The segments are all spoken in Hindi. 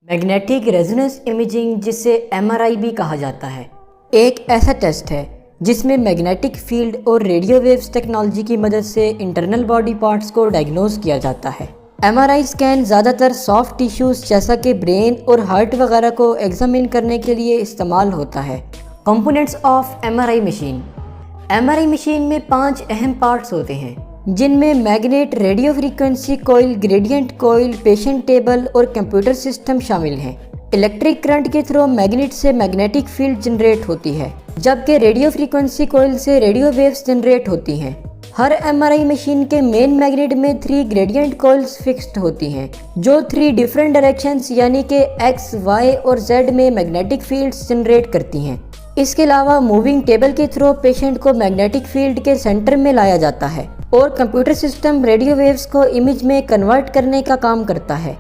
मैग्नेटिक रेजोनेंस इमेजिंग, जिसे एमआरआई भी कहा जाता है, एक ऐसा टेस्ट है जिसमें मैग्नेटिक फील्ड और रेडियो वेव्स टेक्नोलॉजी की मदद से इंटरनल बॉडी पार्ट्स को डायग्नोज किया जाता है। एमआरआई स्कैन ज़्यादातर सॉफ्ट टिश्यूज़ जैसा कि ब्रेन और हार्ट वगैरह को एग्जामिन करने के लिए इस्तेमाल होता है। कंपोनेंट्स ऑफ एमआरआई मशीन में 5 अहम पार्ट्स होते हैं, जिनमें magnet, radio frequency coil, gradient coil, patient table और कंप्यूटर सिस्टम शामिल हैं। इलेक्ट्रिक करंट के थ्रू मैग्नेट से मैग्नेटिक फील्ड जनरेट होती है, जबकि रेडियो फ्रीक्वेंसी कॉइल से रेडियो वेव्स जनरेट होती हैं। हर एमआरआई मशीन के मेन मैग्नेट में 3 ग्रेडियंट कॉइल्स फिक्स्ड होती हैं, जो 3 डिफरेंट डायरेक्शंस यानी कि एक्स, वाई और जेड में मैग्नेटिक फील्ड्स जनरेट करती हैं। इसके अलावा मूविंग टेबल के थ्रू पेशेंट को मैग्नेटिक फील्ड के सेंटर में लाया जाता है और कंप्यूटर सिस्टम रेडियो वेव्स को इमेज में कन्वर्ट करने का काम करता है।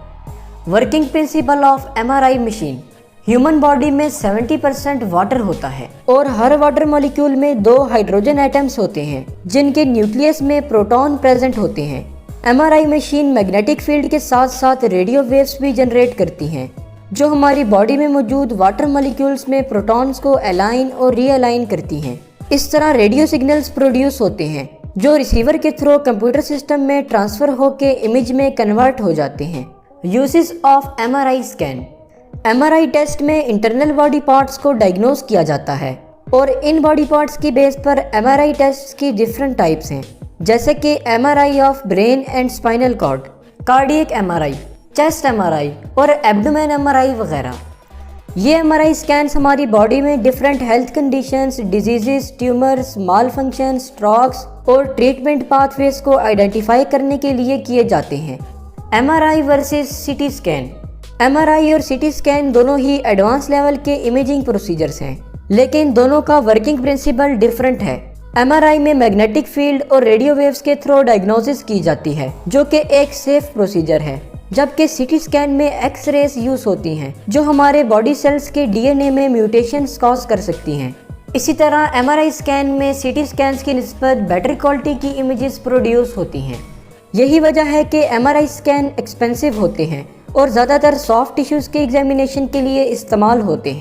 Working principle of MRI machine. Human body में 70% वाटर होता है और हर वाटर मॉलिक्यूल में 2 हाइड्रोजन एटम्स होते हैं, जिनके न्यूक्लियस में प्रोटॉन प्रेजेंट होते हैं। एमआरआई मशीन मैग्नेटिक फील्ड के साथ साथ रेडियो वेव्स भी जनरेट करती हैं, जो हमारी बॉडी में मौजूद वाटर मॉलिक्यूल्स में प्रोटॉन्स को अलाइन और रीअलाइन करती हैं। इस तरह रेडियो सिग्नल्स प्रोड्यूस होते हैं, जो रिसीवर के थ्रू कंप्यूटर सिस्टम में ट्रांसफ़र होकर इमेज में कन्वर्ट हो जाते हैं। Uses of MRI scan. MRI test में इंटरनल बॉडी पार्ट्स को डायग्नोज किया जाता है और इन बॉडी पार्ट्स की बेस पर एमआरआई टेस्ट की डिफरेंट टाइप्स हैं, जैसे कि MRI of brain and spinal cord, cardiac MRI, chest MRI और एब्डोमेन एमआरआई वगैरह। ये एमआरआई स्कैन्स हमारी बॉडी में different health conditions, diseases, tumours, माल फंक्शन, स्ट्रोक्स और ट्रीटमेंट पाथवेज को आइडेंटिफाई करने के लिए किए जाते हैं। MRI versus CT scan. MRI और सीटी स्कैन दोनों ही एडवांस लेवल के इमेजिंग प्रोसीजर्स हैं, लेकिन दोनों का वर्किंग प्रिंसिपल डिफरेंट है। एमआरआई में मैग्नेटिक फील्ड और रेडियो वेव्स के थ्रू डायग्नोसिस की जाती है, जो कि एक सेफ प्रोसीजर है, जबकि सीटी स्कैन में एक्स रेस यूज होती हैं, जो हमारे बॉडी सेल्स के डीएनए में म्यूटेशंस कॉज कर सकती हैं। इसी तरह एमआरआई स्कैन में सीटी स्कैन्स की निस्बत बेटर क्वालिटी की इमेजेस प्रोड्यूस होती हैं। यही वजह है कि एमआरआई स्कैन एक्सपेंसिव होते हैं और ज़्यादातर सॉफ्ट टिश्यूज़ के एग्जामिनेशन के लिए इस्तेमाल होते हैं।